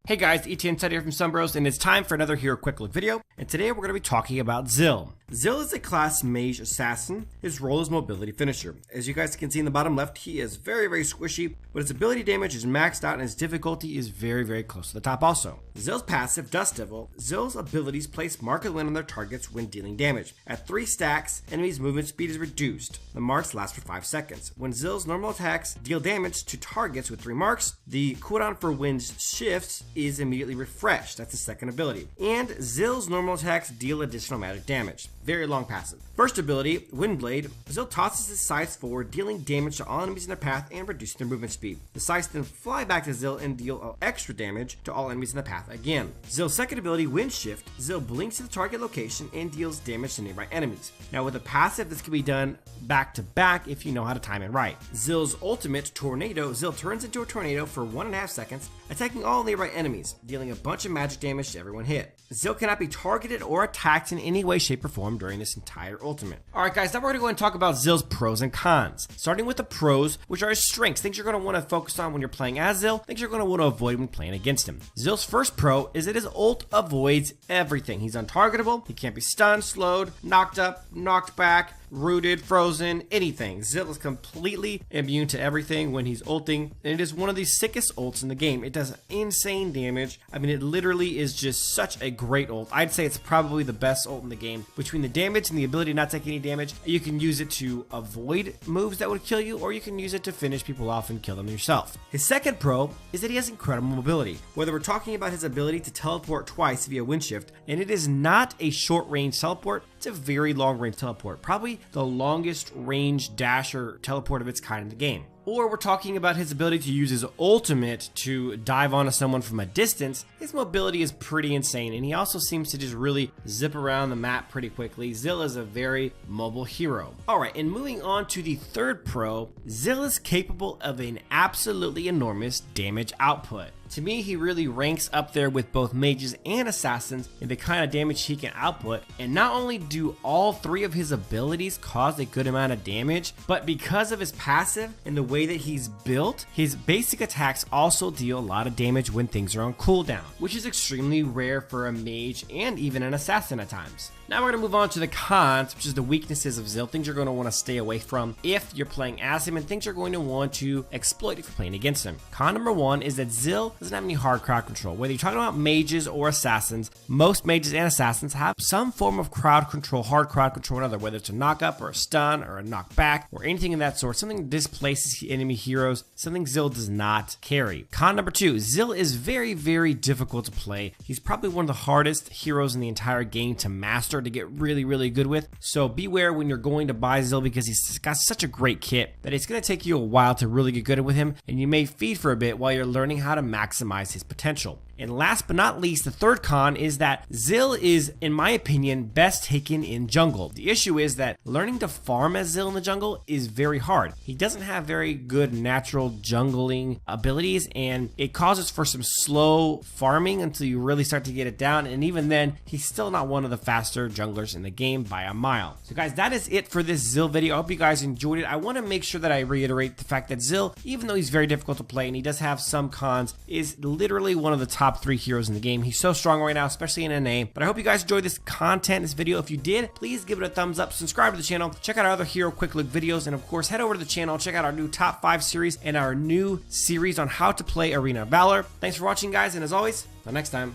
Hey guys, ETN here from Sunbros, and it's time for another Hero Quick Look video, and today we're going to be talking about Zill. Zill is a class mage assassin. His role is mobility finisher. As you guys can see in the bottom left, he is very squishy, but his ability damage is maxed out and his difficulty is very close to the top also. Zill's passive, Dust Devil. Zill's abilities place mark of wind on their targets when dealing damage. At 3 stacks, enemies' movement speed is reduced. The marks last for 5 seconds. When Zill's normal attacks deal damage to targets with 3 marks, the cooldown for wind shifts is immediately refreshed. That's the second ability. And Zill's normal attacks deal additional magic damage. Very long passive. First ability, Windblade. Zill tosses his scythes forward, dealing damage to all enemies in their path and reducing their movement speed. The scythes then fly back to Zill and deal extra damage to all enemies in the path again. Zill's second ability, Wind Shift. Zill blinks to the target location and deals damage to nearby enemies. Now with a passive, this can be done back to back if you know how to time it right. Zill's ultimate, Tornado. Zill turns into a tornado for 1.5 seconds, attacking all nearby enemies, dealing a bunch of magic damage to everyone hit. Zill cannot be targeted or attacked in any way, shape, or form during this entire ultimate. Alright guys, now we're going to go and talk about Zill's pros and cons. Starting with the pros, which are his strengths, things you're going to want to focus on when you're playing as Zill, things you're going to want to avoid when playing against him. Zill's first pro is that his ult avoids everything. He's untargetable, he can't be stunned, slowed, knocked up, knocked back, rooted, frozen, anything. Zill is completely immune to everything when he's ulting, and it is one of the sickest ults in the game. It does insane damage. I mean, it literally is just such a great ult. I'd say it's probably the best ult in the game. Between the damage and the ability to not take any damage, you can use it to avoid moves that would kill you, or you can use it to finish people off and kill them yourself. His second pro is that he has incredible mobility. Whether we're talking about his ability to teleport twice via wind shift, and it is not a short range teleport, it's a very long range teleport, probably the longest range dash or teleport of its kind in the game. Or we're talking about his ability to use his ultimate to dive onto someone from a distance. His mobility is pretty insane, and he also seems to just really zip around the map pretty quickly. Zill is a very mobile hero. Alright, and moving on to the third pro, Zill is capable of an absolutely enormous damage output. To me, he really ranks up there with both mages and assassins in the kind of damage he can output, and not only do all 3 of his abilities cause a good amount of damage, but because of his passive and the way that he's built, his basic attacks also deal a lot of damage when things are on cooldown, which is extremely rare for a mage and even an assassin at times. Now we're going to move on to the cons, which is the weaknesses of Zill, things you're going to want to stay away from if you're playing as him, and things you're going to want to exploit if you're playing against him. Con number 1 is that Zill doesn't have any hard crowd control. Whether you're talking about mages or assassins, most mages and assassins have some form of crowd control, hard crowd control, or another, whether it's a knock up or a stun or a knock back or anything of that sort, something that displaces enemy heroes, something Zill does not carry. Con number 2, Zill is very difficult to play. He's probably one of the hardest heroes in the entire game to master, to get really good with, so beware when you're going to buy Zill, because he's got such a great kit that it's going to take you a while to really get good with him, and you may feed for a bit while you're learning how to maximize his potential. And last but not least, the third con is that Zill is, in my opinion, best taken in jungle. The issue is that learning to farm as Zill in the jungle is very hard. He doesn't have very good natural jungling abilities, and it causes for some slow farming until you really start to get it down, and even then, he's still not one of the faster junglers in the game by a mile. So guys, that is it for this Zill video. I hope you guys enjoyed it. I want to make sure that I reiterate the fact that Zill, even though he's very difficult to play and he does have some cons, is literally one of the top 3 heroes in the game. He's so strong right now, especially in NA. But I hope you guys enjoyed this content, this video. If you did, please give it a thumbs up, subscribe to the channel, check out our other Hero Quick Look videos, and of course, head over to the channel, check out our new top 5 series and our new series on how to play Arena of Valor. Thanks for watching, guys, and as always, until next time.